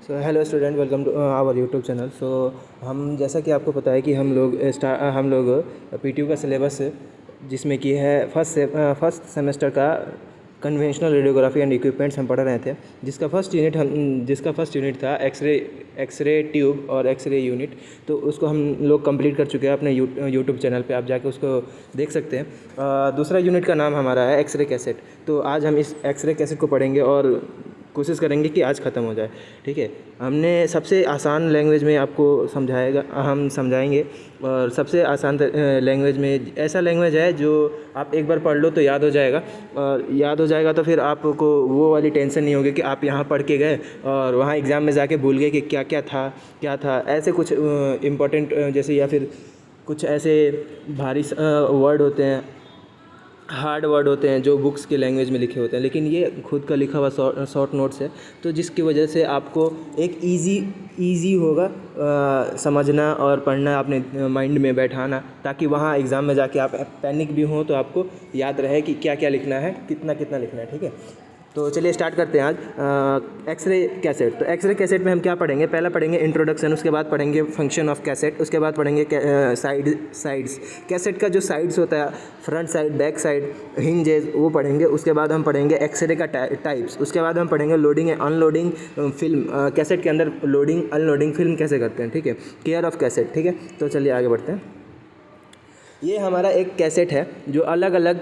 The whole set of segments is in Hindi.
So hello student, welcome to our YouTube channel. So हम जैसा कि आपको पता है कि हम लोग पीटीयू का सिलेबस जिसमें कि है फर्स्ट सेमेस्टर का कन्वेंशनल रेडियोग्राफी एंड इक्विपमेंट्स हम पढ़ रहे थे, जिसका फर्स्ट यूनिट था एक्सरे ट्यूब और एक्सरे यूनिट। तो उसको हम लोग कंप्लीट कर चुके हैं अपने यूट्यूब चैनल पे, आप जाके उसको देख सकते हैं। दूसरा यूनिट का नाम हमारा है एक्सरे कैसेट। तो आज हम इस एक्सरे कैसेट को पढ़ेंगे और कोशिश करेंगे कि आज ख़त्म हो जाए। ठीक है, हमने सबसे आसान लैंग्वेज में आपको हम समझाएंगे। और सबसे आसान लैंग्वेज में ऐसा लैंग्वेज है जो आप एक बार पढ़ लो तो याद हो जाएगा, और याद हो जाएगा तो फिर आपको वो वाली टेंशन नहीं होगी कि आप यहाँ पढ़ के गए और वहाँ एग्ज़ाम में जाके भूल गए कि क्या था ऐसे कुछ इम्पोर्टेंट जैसे, या फिर कुछ ऐसे भारी वर्ड होते हैं, हार्ड वर्ड होते हैं जो बुक्स के लैंग्वेज में लिखे होते हैं, लेकिन ये खुद का लिखा हुआ शॉर्ट नोट्स है। तो जिसकी वजह से आपको एक इजी होगा समझना और पढ़ना, अपने माइंड में बैठाना, ताकि वहाँ एग्ज़ाम में जाके आप पैनिक भी हो तो आपको याद रहे कि क्या क्या लिखना है, कितना कितना लिखना है। ठीक है, तो चलिए स्टार्ट करते हैं आज एक्सरे कैसेट। तो एक्सरे कैसेट में हम क्या पढ़ेंगे? पहला पढ़ेंगे इंट्रोडक्शन, उसके बाद पढ़ेंगे फंक्शन ऑफ कैसेट, उसके बाद पढ़ेंगे साइड्स। कैसेट का जो साइड्स होता है, front side, back side, hinges, वो पढ़ेंगे। उसके बाद हम पढ़ेंगे एक्सरे का टाइप्स। उसके बाद हम पढ़ेंगे loading and unloading film, cassette के अंदर लोडिंग अनलोडिंग फिल्म कैसे करते हैं। ठीक है, केयर ऑफ कैसेट। ठीक है, तो चलिए आगे बढ़ते हैं। ये हमारा एक कैसेट है जो अलग अलग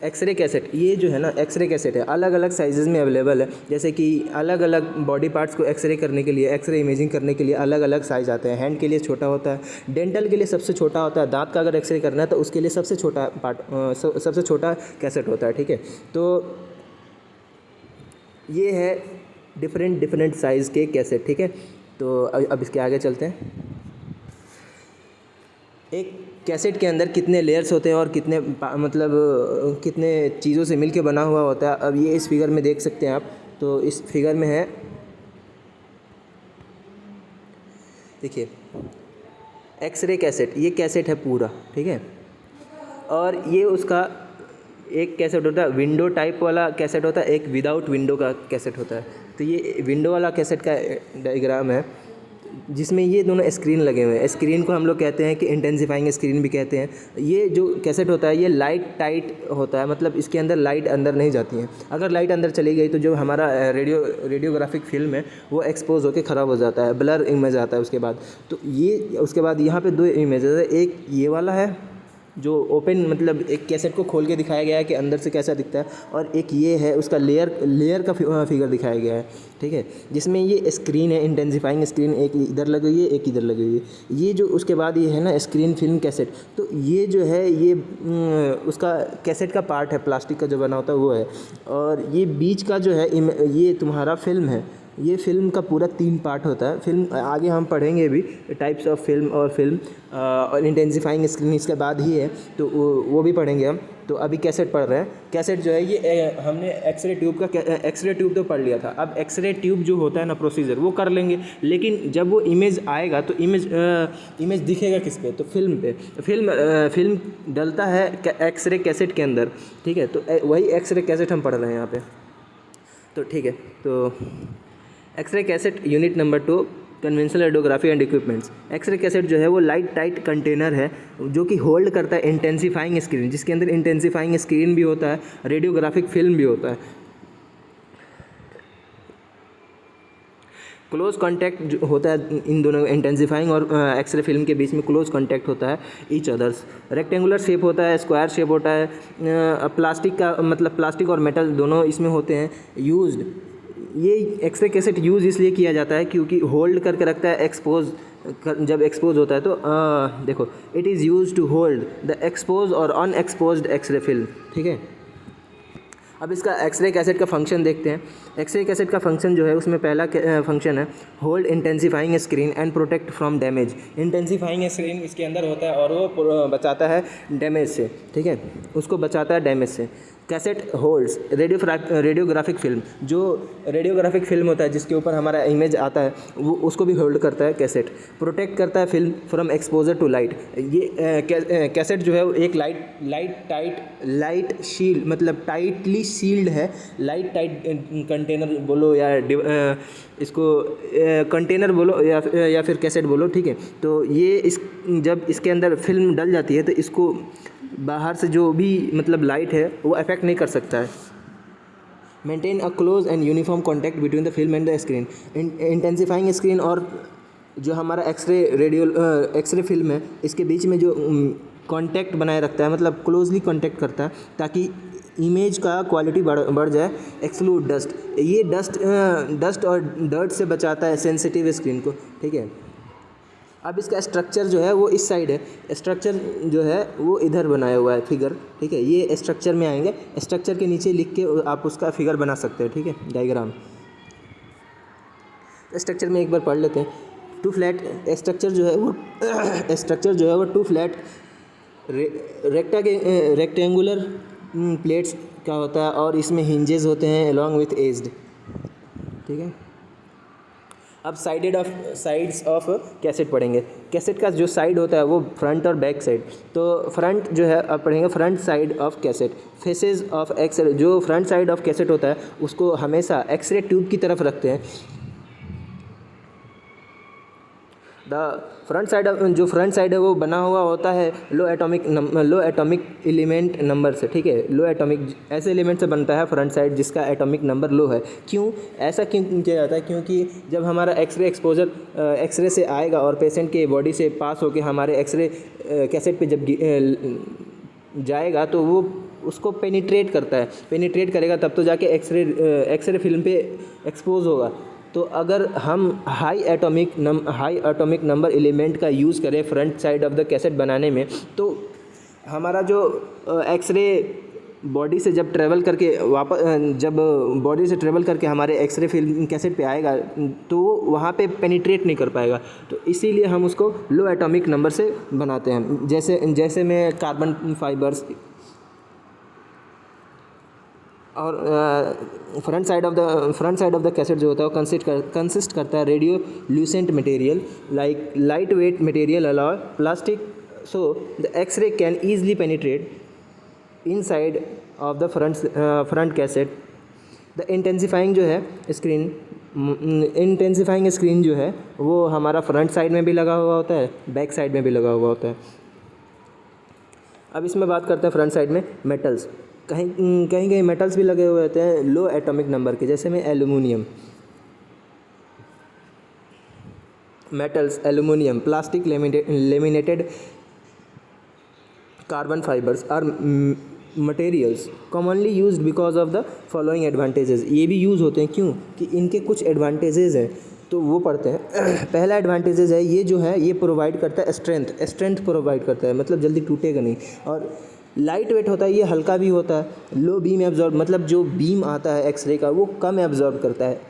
एक्सरे कैसेट, ये जो है ना एक्सरे कैसेट है, अलग अलग साइज़ में अवेलेबल है। जैसे कि अलग अलग बॉडी पार्ट्स को एक्सरे करने के लिए, एक्सरे इमेजिंग करने के लिए अलग अलग साइज़ आते हैं। हैंड के लिए छोटा होता है, डेंटल के लिए सबसे छोटा होता है, दांत का अगर एक्सरे करना है तो उसके लिए सबसे छोटा कैसेट होता है। ठीक है, तो ये है डिफरेंट साइज़ के कैसेट। ठीक है, तो अब इसके आगे चलते हैं। एक कैसेट के अंदर कितने लेयर्स होते हैं और कितने चीज़ों से मिलके बना हुआ होता है, अब ये इस फिगर में देख सकते हैं आप। तो इस फिगर में है, देखिए एक्सरे कैसेट, ये कैसेट है पूरा। ठीक है, और ये उसका एक कैसेट होता है, विंडो टाइप वाला कैसेट होता है, एक विदाउट विंडो का कैसेट होता है। तो ये विंडो वाला कैसेट का डायग्राम है, जिसमें ये दोनों स्क्रीन लगे हुए हैं। स्क्रीन को हम लोग कहते हैं कि इंटेंसिफाइंग स्क्रीन भी कहते हैं। ये जो कैसेट होता है ये लाइट टाइट होता है, मतलब इसके अंदर लाइट अंदर नहीं जाती है। अगर लाइट अंदर चली गई तो जो हमारा रेडियोग्राफिक फिल्म है वो एक्सपोज होकर ख़राब हो जाता है, ब्लर इमेज आता है उसके बाद। तो ये उसके बाद यहाँ पे दो इमेजेस है, एक ये वाला है जो ओपन, मतलब एक कैसेट को खोल के दिखाया गया है कि अंदर से कैसा दिखता है, और एक ये है उसका लेयर का फिगर दिखाया गया है। ठीक है, जिसमें ये स्क्रीन है, इंटेंसिफाइंग स्क्रीन, एक इधर लगी हुई है, एक इधर लगी हुई है। ये जो उसके बाद ये है ना स्क्रीन फिल्म कैसेट, तो ये जो है ये उसका कैसेट का पार्ट है, प्लास्टिक का जो बना होता है वो है। और ये बीच का जो है ये तुम्हारा फिल्म है। ये फिल्म का पूरा 3 पार्ट होता है। फिल्म आगे हम पढ़ेंगे भी, टाइप्स ऑफ फिल्म और इंटेंसिफाइंग स्क्रीन इसके बाद ही है, तो वो भी पढ़ेंगे हम। तो अभी कैसेट पढ़ रहे हैं। कैसेट जो है ये हमने एक्सरे ट्यूब तो पढ़ लिया था। अब एक्सरे ट्यूब जो होता है ना प्रोसीजर, वो कर लेंगे, लेकिन जब वो इमेज आएगा तो इमेज दिखेगा किस पे? तो फिल्म पे। फिल्म डलता है एक्सरे कैसेट के अंदर। ठीक है, तो वही एक्सरे कैसेट हम पढ़ रहे हैं यहाँ पे। तो ठीक है, तो X-ray cassette unit number 2, conventional radiography and equipments. X-ray cassette जो है वो लाइट टाइट कंटेनर है जो कि होल्ड करता है इंटेंसिफाइंग स्क्रीन, जिसके अंदर इंटेंसिफाइंग स्क्रीन भी होता है, रेडियोग्राफिक फिल्म भी होता है। क्लोज कांटेक्ट होता है इन दोनों इंटेंसिफाइंग और एक्सरे फिल्म के बीच में, क्लोज कांटेक्ट होता है ईच अदर्स। रेक्टेंगुलर शेप होता है, स्क्वायर शेप होता है, प्लास्टिक का मतलब प्लास्टिक और मेटल दोनों इसमें होते हैं यूज्ड। ये एक्सरे कैसेट यूज़ इसलिए किया जाता है क्योंकि होल्ड करके रखता है जब एक्सपोज होता है तो देखो, it is use to hold the expose और अनएक्सपोज्ड एक्सरे फिल्म। ठीक है, अब इसका एक्सरे कैसेट का फंक्शन देखते हैं। एक्सरे कैसेट का फंक्शन जो है उसमें पहला फंक्शन है hold intensifying screen and protect from damage. Intensifying screen इसके अंदर होता है और वो बचाता है डैमेज से। ठीक है, उसको बचाता है डैमेज से। Cassette holds radiographic film. जो रेडियोग्राफिक फिल्म होता है जिसके ऊपर हमारा इमेज आता है वो उसको भी होल्ड करता है कैसेट। प्रोटेक्ट करता है film from exposure to light. ये कैसेट जो है वो एक लाइट शील्ड, मतलब टाइटली सील्ड है। लाइट टाइट कंटेनर बोलो या इसको कंटेनर बोलो या फिर कैसेट बोलो, ठीक है। तो ये जब इसके अंदर फिल्म डल जाती है तो इसको बाहर से जो भी मतलब लाइट है वो अफेक्ट नहीं कर सकता है। Maintain a close and uniform contact between the film and the screen. Intensifying screen और जो हमारा एक्सरे फिल्म है इसके बीच में जो कॉन्टैक्ट बनाए रखता है, मतलब क्लोजली कॉन्टैक्ट करता है ताकि इमेज का क्वालिटी बढ़ जाए। एक्सक्लूड डस्ट, ये डस्ट और डर्ट से बचाता है सेंसिटिव स्क्रीन को, ठीक है। अब इसका स्ट्रक्चर जो है वो इस साइड है, स्ट्रक्चर जो है वो इधर बनाया हुआ है फिगर, ठीक है। ये स्ट्रक्चर में आएंगे, स्ट्रक्चर के नीचे लिख के आप उसका फिगर बना सकते हैं, ठीक है, डायग्राम। स्ट्रक्चर में एक बार पढ़ लेते हैं। टू फ्लैट स्ट्रक्चर जो है वो टू फ्लैट रेक्टेंगुलर प्लेट्स का होता है और इसमें हिंजेस होते हैं अलॉन्ग विथ एज्ड, ठीक है। अब साइड्स ऑफ कैसेट पढ़ेंगे। कैसेट का जो साइड होता है वो फ्रंट और बैक साइड। तो फ्रंट जो है अब पढ़ेंगे front side of cassette. Faces of X-ray, जो फ्रंट साइड ऑफ कैसेट होता है उसको हमेशा एक्सरे ट्यूब की तरफ रखते हैं। फ्रंट साइड है वो बना हुआ होता है लो एटॉमिक एलिमेंट नंबर से, ठीक है। लो एटॉमिक ऐसे एलिमेंट से बनता है फ्रंट साइड जिसका एटॉमिक नंबर लो है। ऐसा क्यों किया जाता है? क्योंकि जब हमारा एक्सरे एक्सपोजर एक्सरे से आएगा और पेशेंट के बॉडी से पास होकर हमारे एक्सरे कैसेट पे जब जाएगा तो वो उसको पेनिट्रेट करता है। पेनिट्रेट करेगा तब तो जाके एक्सरे फिल्म पे एक्सपोज होगा। तो अगर हम हाई एटॉमिक नंबर एलिमेंट का यूज़ करें front side of the cassette बनाने में, तो हमारा जो एक्सरे बॉडी से जब ट्रैवल करके हमारे एक्सरे फिल्म कैसेट पे आएगा तो वो वहाँ पे पेनिट्रेट नहीं कर पाएगा। तो इसीलिए हम उसको लो एटॉमिक नंबर से बनाते हैं। जैसे में कार्बन फाइबर्स और front side of the cassette जो होता है वो कंसिस्ट करता है radiolucent material like light weight material alloy plastic, so the X-ray can easily penetrate inside of the front cassette. The intensifying screen जो है वो हमारा फ्रंट साइड में भी लगा हुआ होता है, बैक साइड में भी लगा हुआ होता है। अब इसमें बात करते हैं फ्रंट साइड में मेटल्स। कहीं मेटल्स भी लगे हुए होते हैं लो एटॉमिक नंबर के, जैसे में aluminium, plastic, laminated carbon fibres are materials commonly used because of the following advantages. ये भी यूज़ होते हैं क्यों कि इनके कुछ एडवांटेजेस हैं, तो वो पढ़ते हैं। पहला एडवांटेजेस है ये जो है ये प्रोवाइड करता है स्ट्रेंथ प्रोवाइड करता है, मतलब जल्दी टूटेगा नहीं। और लाइट वेट होता है, ये हल्का भी होता है। लो बीम एब्जॉर्ब, मतलब जो बीम आता है एक्सरे का वो कम एब्जॉर्ब करता है,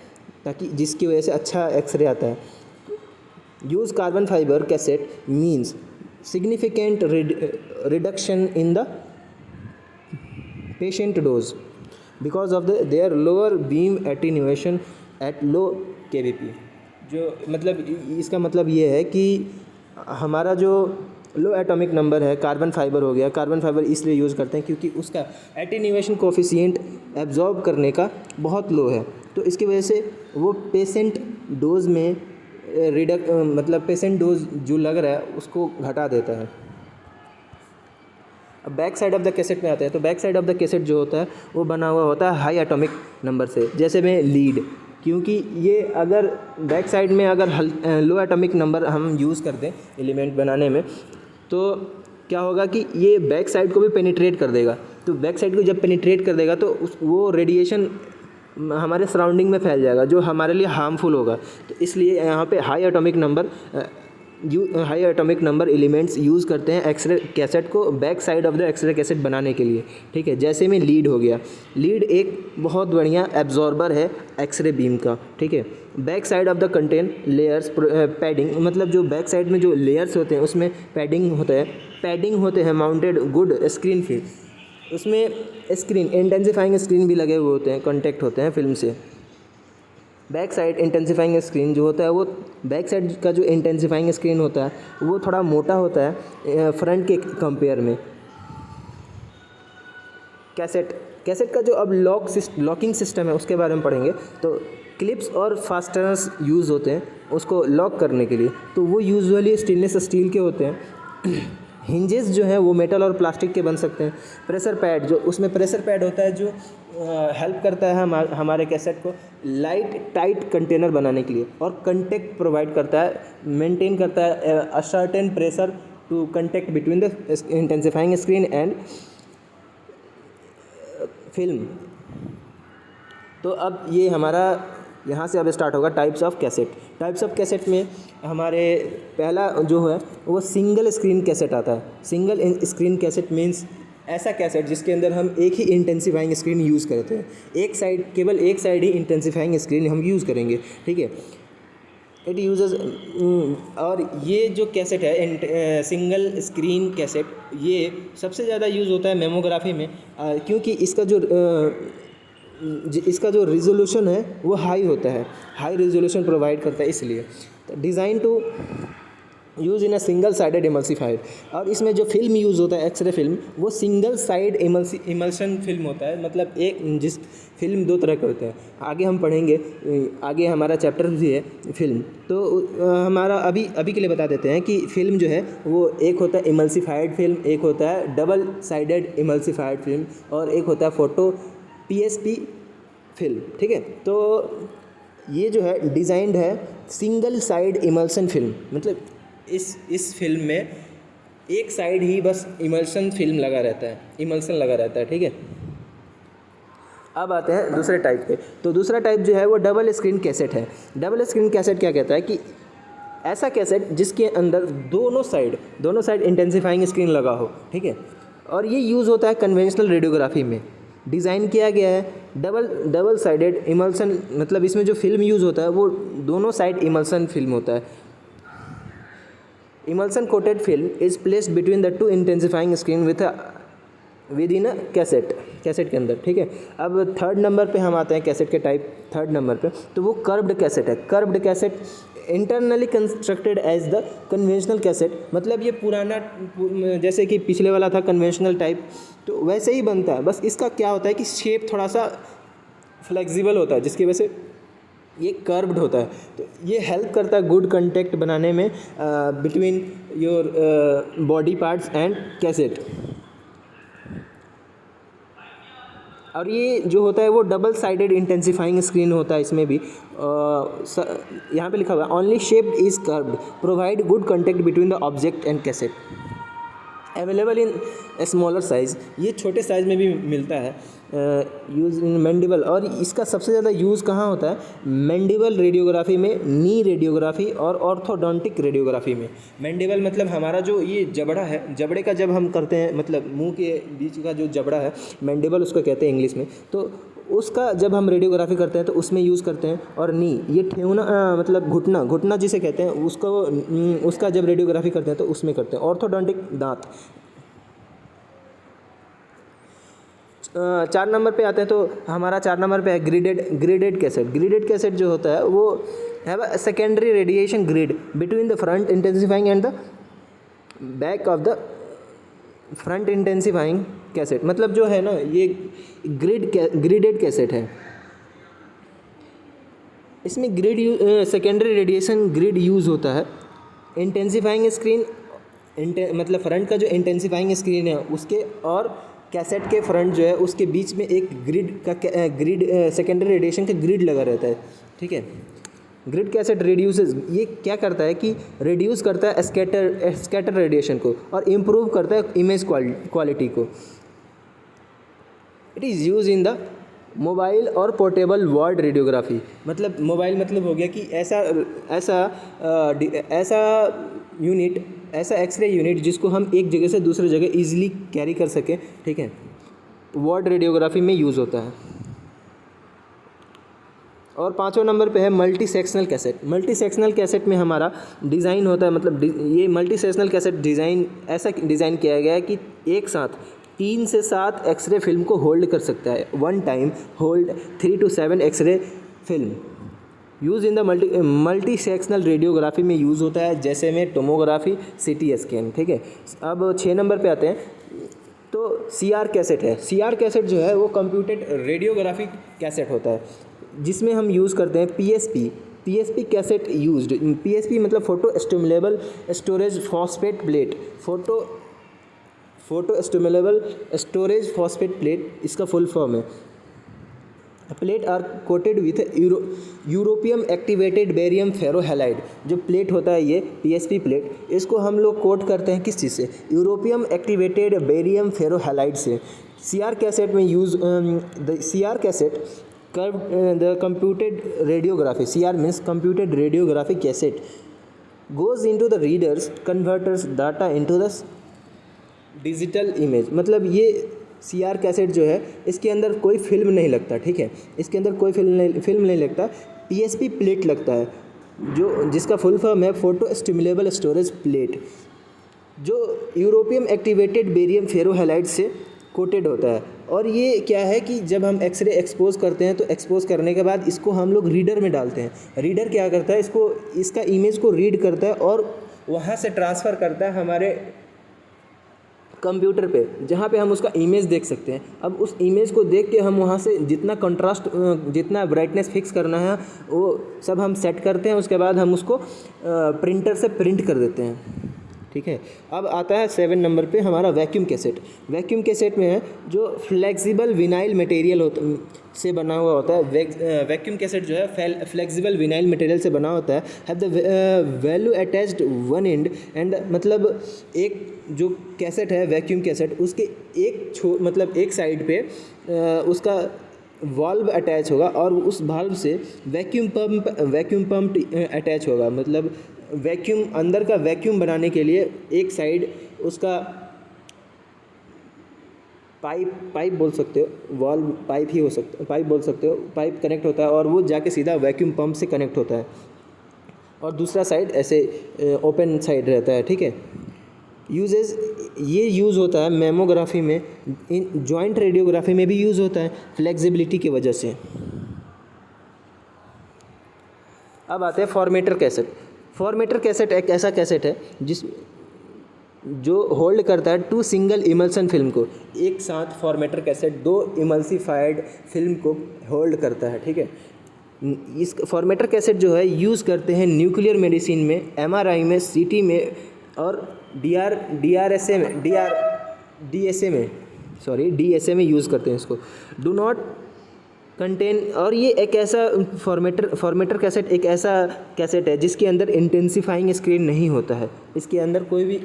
ताकि जिसकी वजह से अच्छा एक्सरे आता है। Use carbon fibre cassette means significant reduction in the patient dose because of their lower beam attenuation at low KBP। जो मतलब इसका मतलब ये है कि हमारा जो लो एटॉमिक नंबर है कार्बन फाइबर हो गया, कार्बन फाइबर इसलिए यूज़ करते हैं क्योंकि उसका एटीन्यूएशन कोफिशिएंट एब्जॉर्ब करने का बहुत लो है, तो इसकी वजह से वो पेशेंट डोज में पेशेंट डोज जो लग रहा है उसको घटा देता है। अब back side of the cassette में आते हैं, तो back side of the cassette जो होता है वो बना हुआ होता है हाई एटॉमिक नंबर से, जैसे में लीड। क्योंकि ये अगर बैक साइड में अगर लो एटॉमिक नंबर हम यूज़ करते हैं एलिमेंट बनाने में, तो क्या होगा कि ये बैक साइड को भी पेनिट्रेट कर देगा। तो बैक साइड को जब पेनिट्रेट कर देगा तो वो रेडिएशन हमारे सराउंडिंग में फैल जाएगा जो हमारे लिए हार्मफुल होगा। तो इसलिए यहाँ पे high atomic number elements use करते हैं एक्सरे कैसेट को back side of the X-ray cassette बनाने के लिए, ठीक है। जैसे में लीड हो गया, लीड एक बहुत बढ़िया एब्जॉर्बर है एक्सरे बीम का, ठीक है। Back side of the contain layers padding, मतलब जो बैक साइड में जो लेयर्स होते हैं उसमें पैडिंग होते हैं माउंटेड गुड स्क्रीन फीड। उसमें स्क्रीन इंटेंसिफाइंग स्क्रीन भी लगे हुए होते हैं, कॉन्टैक्ट होते हैं फिल्म से। बैक साइड इंटेंसिफाइंग स्क्रीन जो होता है वो बैक साइड का जो इंटेंसिफाइंग स्क्रीन होता है वो थोड़ा मोटा होता है फ्रंट के कंपेयर में। कैसेट का जो अब लॉकिंग सिस्टम है उसके बारे में पढ़ेंगे। तो क्लिप्स और फास्टनर्स यूज़ होते हैं उसको लॉक करने के लिए, तो वो यूजुअली स्टेनलेस स्टील के होते हैं। हिंजेस जो है वो मेटल और प्लास्टिक के बन सकते हैं। प्रेशर पैड, जो उसमें प्रेशर पैड होता है जो हेल्प करता है हमारे कैसेट को लाइट टाइट कंटेनर बनाने के लिए, और कंटेक्ट प्रोवाइड करता है, मेंटेन करता है a certain pressure to contact between the intensifying screen and film. तो अब ये हमारा यहाँ से अब स्टार्ट होगा टाइप्स ऑफ कैसेट में हमारे पहला जो है वो सिंगल स्क्रीन कैसेट आता है। सिंगल स्क्रीन कैसेट मीन्स ऐसा कैसेट जिसके अंदर हम एक ही इंटेंसिफाइंग स्क्रीन यूज़ करते हैं, केवल एक साइड ही इंटेंसिफाइंग स्क्रीन हम यूज़ करेंगे, ठीक है। इट यूजेस और ये जो कैसेट है सिंगल स्क्रीन कैसेट, ये सबसे ज़्यादा यूज़ होता है मेमोग्राफी में, क्योंकि इसका जो रिजोल्यूशन है वो हाई होता है, हाई रिजोल्यूशन प्रोवाइड करता है, इसलिए design to use in a single sided emulsifier. और इसमें जो फिल्म यूज़ होता है एक्सरे फिल्म, वो सिंगल साइड इमल्शन फिल्म होता है, मतलब जिस फिल्म दो तरह के होते हैं। आगे हम पढ़ेंगे, आगे हमारा चैप्टर भी है फिल्म। तो हमारा अभी के लिए बता देते हैं कि फिल्म जो है वो एक होता है इमल्सिफाइड फिल्म, एक होता है डबल साइडेड इमल्सिफाइड फिल्म, और एक होता है फोटो PSP फिल्म, ठीक है। तो ये जो है डिज़ाइंड है सिंगल साइड इमल्सन फिल्म, मतलब इस फिल्म में एक साइड ही बस इमल्सन लगा रहता है, ठीक है। अब आते हैं दूसरे टाइप पे। तो दूसरा टाइप जो है वो डबल स्क्रीन कैसेट है। डबल स्क्रीन कैसेट क्या कहता है कि ऐसा कैसेट जिसके अंदर दोनों साइड इंटेंसिफाइंग स्क्रीन लगा हो, ठीक है। और ये यूज़ होता है कन्वेंशनल रेडियोग्राफी में। डिज़ाइन किया गया है डबल साइडेड इमल्सन, मतलब इसमें जो फिल्म यूज़ होता है वो दोनों साइड इमल्सन फिल्म होता है। Emulsion coated film is placed between the two intensifying screen with in a cassette के अंदर, ठीक है। अब थर्ड नंबर पे हम आते हैं कैसेट के टाइप, थर्ड नंबर पे, तो वो कर्व्ड कैसेट है। Curved cassette internally constructed as the conventional cassette, मतलब ये पुराना जैसे कि पिछले वाला था कन्वेंशनल टाइप, तो वैसे ही बनता है, बस इसका क्या होता है कि शेप थोड़ा सा फ्लेक्सिबल होता है जिसकी वजह से ये कर्व्ड होता है। तो ये हेल्प करता है गुड कंटेक्ट बनाने में between your body parts and cassette. और ये जो होता है वो डबल साइडेड इंटेंसिफाइंग स्क्रीन होता है। इसमें भी यहाँ पे लिखा हुआ है only shaped is curved provide good contact between the object and cassette, available in smaller size, ये छोटे साइज़ में भी मिलता है। यूज़ इन मैंडिबल, और इसका सबसे ज़्यादा यूज़ कहाँ होता है? मैंडिबल रेडियोग्राफी में, नी रेडियोग्राफी और ऑर्थोडोंटिक रेडियोग्राफी में। मैंडिबल मतलब हमारा जो ये जबड़ा है, जबड़े का जब हम करते हैं, मतलब मुंह के बीच का जो जबड़ा है, मैंडिबल उसको कहते हैं इंग्लिश में, तो उसका जब हम रेडियोग्राफी करते हैं तो उसमें यूज़ करते हैं। और नी, ये ठेवना मतलब घुटना जिसे कहते हैं, उसका जब रेडियोग्राफी करते हैं तो उसमें करते हैं। ऑर्थोडोंटिक दांत। 4 नंबर पे आते हैं, तो हमारा 4 नंबर पे है ग्रिडेड कैसेट। ग्रिडेड कैसेट जो होता है वो have a secondary radiation grid between the front intensifying and the back of the front intensifying cassette, मतलब जो है ना ये ग्रिडेड कैसेट है। इसमें सेकेंडरी रेडिएशन ग्रिड यूज़ होता है। इंटेंसिफाइंग स्क्रीन मतलब फ्रंट का जो इंटेंसिफाइंग स्क्रीन है उसके और कैसेट के फ्रंट जो है उसके बीच में एक ग्रिड सेकेंडरी रेडिएशन का ग्रिड लगा रहता है, ठीक है। ग्रिड कैसेट रिड्यूसेस, ये क्या करता है कि रिड्यूस करता है स्कैटर रेडिएशन को और इम्प्रूव करता है इमेज क्वालिटी को। It is use in the mobile और पोर्टेबल वार्ड रेडियोग्राफी, मतलब मोबाइल मतलब हो गया कि ऐसा एक्सरे यूनिट जिसको हम एक जगह से दूसरी जगह इजीली कैरी कर सकें, ठीक है, वार्ड रेडियोग्राफी में यूज़ होता है। और 5वें नंबर पे है multi sectional cassette. Multi sectional cassette में हमारा डिज़ाइन होता है, मतलब ये मल्टी सेक्शनल कैसेट डिज़ाइन ऐसा डिज़ाइन किया गया है कि एक साथ 3 से 7 एक्सरे फिल्म को होल्ड कर सकता है। One time hold 3 to 7 x-ray film. Use in the multi sectional radiography में यूज़ होता है, जैसे में टोमोग्राफी, CT स्कैन। ठीक है, अब 6 नंबर पे आते हैं। तो CR कैसेट है। CR कैसेट जो है वो कंप्यूटेड रेडियोग्राफी कैसेट होता है, जिसमें हम यूज़ करते हैं PSP कैसेट यूज्ड। PSP मतलब photo stimulable storage phosphate plate. Photo stimulable storage phosphate plate इसका फुल फॉर्म है। Plate are coated with europium activated barium ferrohalide. जो प्लेट होता है ये PSP प्लेट, इसको हम लोग कोट करते हैं किस चीज़ से? यूरोपियम एक्टिवेटेड बेरियम फेरोहैलाइड से। CR कैसेट में use the CR cassette the computed radiography. CR means computed radiography cassette goes into the readers converters data into the digital image. मतलब ये CR कैसेट जो है इसके अंदर कोई फिल्म नहीं लगता। ठीक है, इसके अंदर कोई फिल्म नहीं लगता, PSP प्लेट लगता है, जो जिसका फुल फॉर्म है फोटो स्टिमुलेबल स्टोरेज प्लेट, जो यूरोपियम एक्टिवेटेड बेरियम फेरोहैलाइड से कोटेड होता है। और ये क्या है कि जब हम एक्सरे एक्सपोज करते हैं तो एक्सपोज करने के बाद इसको हम लोग रीडर में डालते हैं। रीडर क्या करता है, इसका इमेज को रीड करता है और वहाँ से ट्रांसफ़र करता है हमारे कंप्यूटर पे, जहाँ पे हम उसका इमेज देख सकते हैं। अब उस इमेज को देख के हम वहाँ से जितना कंट्रास्ट, जितना ब्राइटनेस फिक्स करना है वो सब हम सेट करते हैं। उसके बाद हम उसको प्रिंटर से प्रिंट कर देते हैं। ठीक है, अब आता है 7 नंबर पे हमारा वैक्यूम कैसेट। वैक्यूम कैसेट में है जो फ्लेक्सिबल विनाइल मटेरियल से बना हुआ होता है। वैक्यूम कैसेट जो है फ्लेक्सिबल विनाइल मटेरियल से बना होता है। Have the value attached one and and मतलब एक जो कैसेट है वैक्यूम कैसेट, उसके एक साइड पे उसका वाल्व अटैच होगा और उस वाल्व से वैक्यूम पंप अटैच होगा। मतलब वैक्यूम, अंदर का वैक्यूम बनाने के लिए एक साइड उसका पाइप बोल सकते हो, वाल्व पाइप ही हो सकता, पाइप बोल सकते हो, पाइप कनेक्ट होता है और वो जाके सीधा वैक्यूम पंप से कनेक्ट होता है, और दूसरा साइड ऐसे ओपन साइड रहता है। ठीक है, ये यूज़ होता है मेमोग्राफी में, इन जॉइंट रेडियोग्राफी में भी यूज़ होता है फ्लेक्सिबिलिटी की वजह से। अब आते हैं फॉर्मेटर कैसेट। फॉर्मेटर कैसेट एक ऐसा कैसेट है जो होल्ड करता है 2 सिंगल इमल्सन फिल्म को। एक साथ फॉर्मेटर कैसेट 2 इमल्सिफाइड फिल्म को होल्ड करता है। ठीक है, इस फॉर्मेटर कैसेट जो है यूज़ करते हैं न्यूक्लियर मेडिसिन में, MRI में, CT में और DSA में यूज़ करते हैं इसको। डू नॉट कंटेन, और ये एक ऐसा फॉर्मेटर कैसेट एक ऐसा कैसेट है जिसके अंदर इंटेंसिफाइंग स्क्रीन नहीं होता है। इसके अंदर कोई भी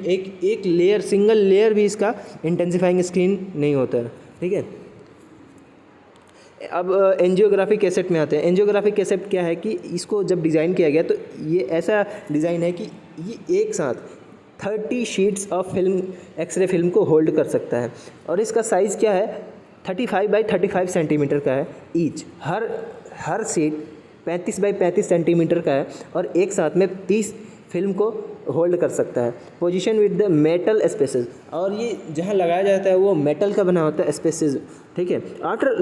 एक लेयर, सिंगल लेयर भी इसका इंटेंसिफाइंग स्क्रीन नहीं होता है। ठीक है, अब एंजियोग्राफी कैसेट में आते हैं। एंजियोग्राफी कैसेट क्या है कि इसको जब डिज़ाइन किया गया तो ये ऐसा डिज़ाइन है कि ये एक साथ 30 sheets of film, x-ray film को होल्ड कर सकता है। और इसका साइज़ क्या है, 35 बाई 35 सेंटीमीटर का है each. Her seat 35 by 35 centimetre का है और एक साथ में 30 फिल्म को होल्ड कर सकता है। Position with the metal spaces, और ये जहाँ लगाया जाता है वो मेटल का बना होता है स्पेसेस। ठीक है, आफ्टर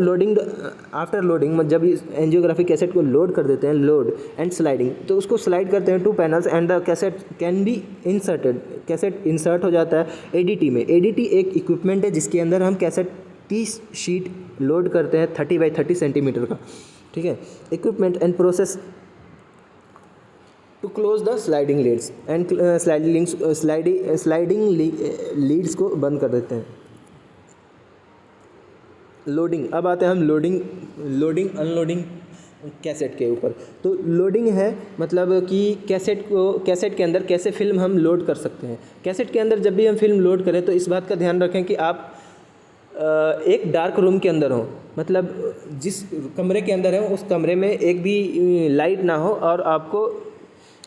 लोडिंग जब इस एंजियोग्राफी कैसेट को लोड कर देते हैं, लोड एंड स्लाइडिंग, तो उसको स्लाइड करते हैं 2 panels and the cassette can be inserted. Cassette insert हो जाता है ADT में। ADT एक इक्विपमेंट है जिसके अंदर हम कैसेट 30 शीट लोड करते हैं 30 बाई 30 सेंटीमीटर का। ठीक है, equipment and process to close the sliding lids and sliding lids को बंद कर देते हैं। लोडिंग, अब आते हैं हम लोडिंग अनलोडिंग कैसेट के ऊपर। तो लोडिंग है मतलब कि कैसेट के अंदर कैसे फिल्म हम लोड कर सकते हैं। कैसेट के अंदर जब भी हम फिल्म लोड करें तो इस बात का ध्यान रखें कि आप एक डार्क रूम के अंदर हो, मतलब जिस कमरे के अंदर है उस कमरे में एक भी लाइट ना हो, और आपको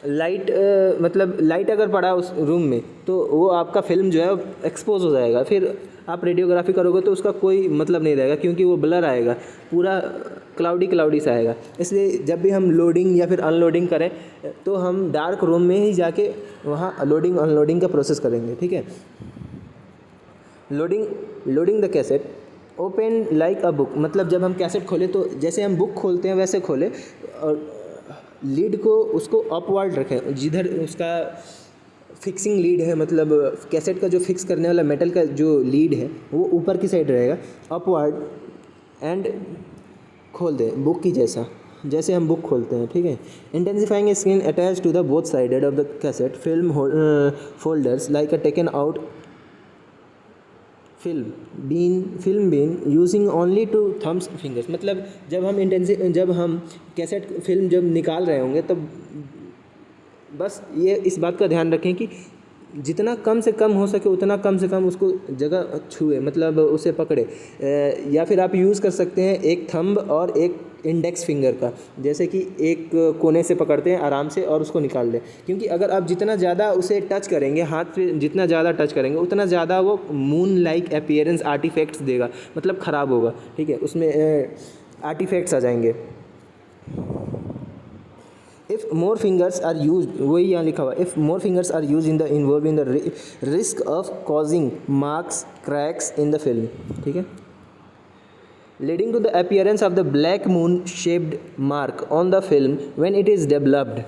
लाइट अगर पड़ा उस रूम में तो वो आपका फिल्म जो है एक्सपोज हो जाएगा। फिर आप रेडियोग्राफी करोगे तो उसका कोई मतलब नहीं रहेगा, क्योंकि वो ब्लर आएगा, पूरा क्लाउडी सा आएगा। इसलिए जब भी हम लोडिंग या फिर अनलोडिंग करें तो हम डार्क रूम में ही जाके वहाँ लोडिंग अनलोडिंग का प्रोसेस करेंगे। ठीक है, loading the cassette open like a book, मतलब जब हम कैसेट खोले तो जैसे हम बुक खोलते हैं वैसे खोले, और लीड को उसको अपवर्ड रखें, जिधर उसका फिक्सिंग लीड है, मतलब कैसेट का जो फिक्स करने वाला मेटल का जो लीड है वो ऊपर की साइड रहेगा, अपवर्ड, एंड खोल दें बुक की जैसा, जैसे हम बुक खोलते हैं, ठीक है। Intensifying screen attach to the both sided of the cassette film folders like a taken out film been using only two thumbs fingers, मतलब जब हम कैसेट फिल्म जब निकाल रहे होंगे तब बस ये इस बात का ध्यान रखें कि जितना कम से कम हो सके उतना कम से कम उसको जगह छुए, मतलब उसे पकड़े, या फिर आप यूज़ कर सकते हैं एक थंब और एक इंडेक्स फिंगर का, जैसे कि एक कोने से पकड़ते हैं आराम से और उसको निकाल लें, क्योंकि अगर आप जितना ज़्यादा उसे टच करेंगे, हाथ पे जितना ज़्यादा टच करेंगे उतना ज़्यादा वो मून लाइक अपीयरेंस आर्टिफैक्ट्स देगा, मतलब ख़राब होगा, ठीक है, उसमें आर्टिफैक्ट्स आ जाएंगे। If more fingers are use, वही यहाँ लिखा हुआ, if more fingers are use in the involve in the risk of causing marks cracks in the film, ठीक है, leading to the appearance of the black moon shaped mark on the film when it is developed.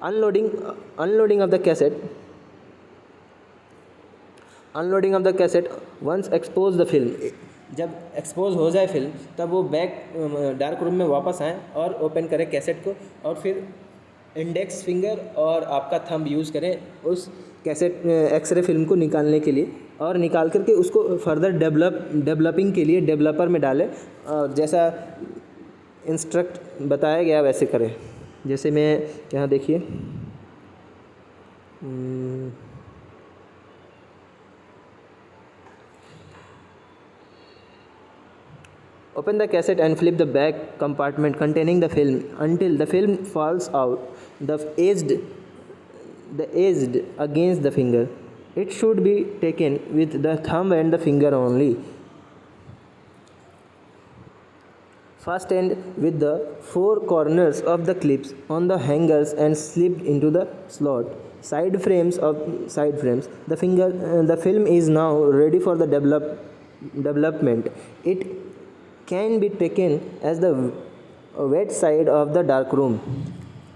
Unloading of the cassette once expose the film, जब एक्सपोज हो जाए फिल्म तब वो बैक डार्क रूम में वापस आएँ और ओपन करें कैसेट को, और फिर इंडेक्स फिंगर और आपका थंब यूज़ करें उस कैसेट एक्सरे फिल्म को निकालने के लिए, और निकाल करके उसको फर्दर डेवलपिंग के लिए डेवलपर में डालें, और जैसा इंस्ट्रक्ट बताया गया वैसे करें। जैसे मैं यहाँ देखिए, open the cassette and flip the back compartment containing the film until the film falls out the edged against the finger. It should be taken with the thumb and the finger only. Fastened with the four corners of the clips on the hangers and slipped into the slot. Side frames. The film is now ready for the development. It can be taken as the wet side of the dark room.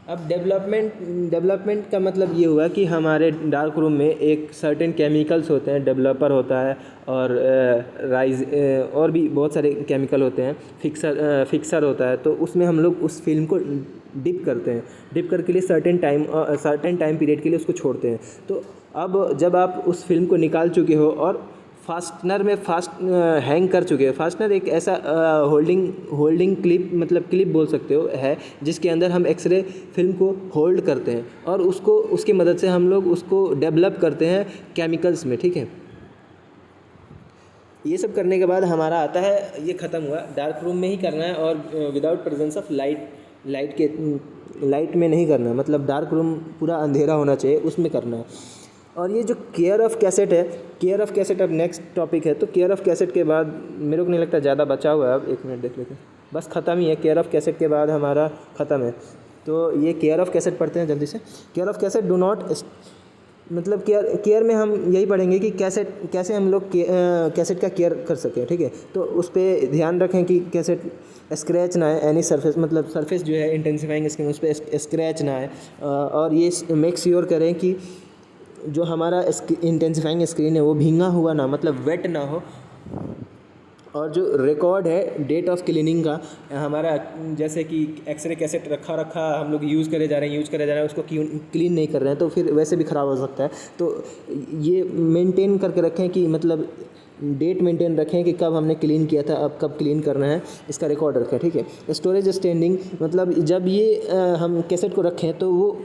अब डेवलपमेंट का मतलब ये हुआ कि हमारे डार्क रूम में एक सर्टेन केमिकल्स होते हैं, डेवलपर होता है, और और भी बहुत सारे केमिकल होते हैं, फिक्सर होता है, तो उसमें हम लोग उस फिल्म को डिप करते हैं, डिप करके लिए सर्टेन टाइम पीरियड के लिए उसको छोड़ते हैं। तो अब जब आप उस फिल्म को निकाल चुके हो और फास्टनर में हैंग कर चुके हैं, फास्टनर एक ऐसा होल्डिंग क्लिप, मतलब क्लिप बोल सकते हो, है जिसके अंदर हम एक्सरे फिल्म को होल्ड करते हैं और उसकी मदद से हम लोग उसको डेवलप करते हैं केमिकल्स में, ठीक है। ये सब करने के बाद हमारा आता है, ये ख़त्म हुआ, डार्क रूम में ही करना है और विदाउट प्रेजेंस ऑफ लाइट में नहीं करना है, मतलब डार्क रूम पूरा अंधेरा होना चाहिए, उसमें करना है। और ये जो केयर ऑफ़ कैसेट है, केयर ऑफ़ कैसेट अब नेक्स्ट टॉपिक है। तो केयर ऑफ़ कैसेट के बाद मेरे को नहीं लगता ज़्यादा बचा हुआ है, अब एक मिनट देख लेते हैं, बस ख़त्म ही है, केयर ऑफ़ कैसेट के बाद हमारा ख़त्म है। तो ये केयर ऑफ़ कैसेट पढ़ते हैं जल्दी से। Care of cassette do not, मतलब केयर में हम यही पढ़ेंगे कि कैसे हम लोग कैसेट का केयर कर सकें, ठीक है। तो उस पर ध्यान रखें कि कैसेट स्क्रैच ना आए, एनी सरफेस, मतलब सरफेस जो है इंटेंसिफाइंग स्क्रीन उस पर स्क्रैच ना आए, और ये मेक श्योर करें कि जो हमारा इंटेंसिफाइंग स्क्रीन है वो भींगा हुआ ना, मतलब वेट ना हो। और जो रिकॉर्ड है डेट ऑफ क्लीनिंग का हमारा, जैसे कि एक्सरे कैसेट रखा हम लोग यूज़ करे जा रहे हैं, उसको क्लीन नहीं कर रहे हैं, तो फिर वैसे भी ख़राब हो सकता है। तो ये मेंटेन करके रखें कि मतलब डेट मेंटेन रखें कि कब हमने क्लीन किया था, अब कब क्लीन करना है, इसका रिकॉर्ड रखें, ठीक है। स्टोरेज स्टैंडिंग, मतलब जब ये हम कैसेट को रखें तो वो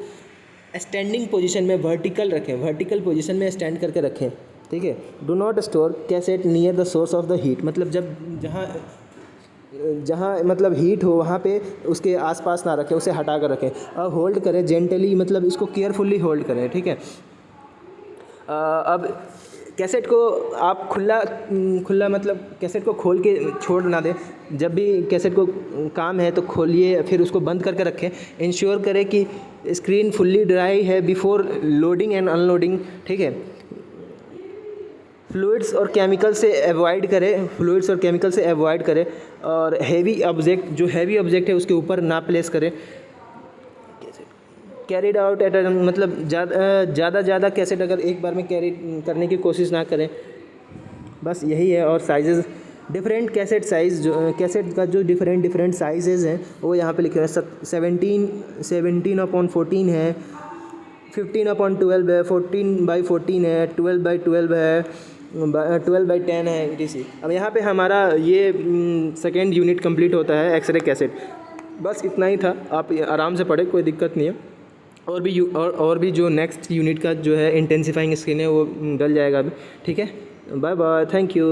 स्टैंडिंग पोजीशन में वर्टिकल पोजीशन में स्टैंड करके रखें, ठीक है। Do not store cassette near the source of the heat, मतलब जहाँ मतलब हीट हो वहाँ पे उसके आसपास ना रखें, उसे हटा कर रखें, और होल्ड करें जेंटली, मतलब इसको केयरफुली होल्ड करें, ठीक है। अब कैसेट को आप खुला मतलब कैसेट को खोल के छोड़ ना दें, जब भी कैसेट को काम है तो खोलिए, फिर उसको बंद करके रखें। इंश्योर करें कि स्क्रीन फुल्ली ड्राई है बिफोर लोडिंग एंड अनलोडिंग, ठीक है। फ्लूइड्स और केमिकल से अवॉइड करें, फ्लूइड्स और केमिकल से अवॉइड करें, और हैवी ऑब्जेक्ट, जो हैवी ऑब्जेक्ट है उसके ऊपर ना प्लेस करें। कैरिड आउट एट मतलब ज़्यादा कैसेट अगर एक बार में कैरी करने की कोशिश ना करें, बस यही है। और साइजेज़, डिफरेंट कैसेट साइज़, जो कैसेट का जो डिफरेंट साइजेज़ हैं वो यहाँ पे लिखे हुए हैं। 17/14 है, 15/12 है, 14/14 है, 12/12 है, 12/10 है, etc। अब यहाँ पे हमारा ये सेकेंड यूनिट कंप्लीट होता है एक्सरे कैसेट। बस इतना ही था, आप आराम से पढ़े, कोई दिक्कत नहीं है। और भी जो नेक्स्ट यूनिट का जो है इंटेंसिफाइंग स्क्रीन है वो डल जाएगा अभी, ठीक है। Bye bye, thank you.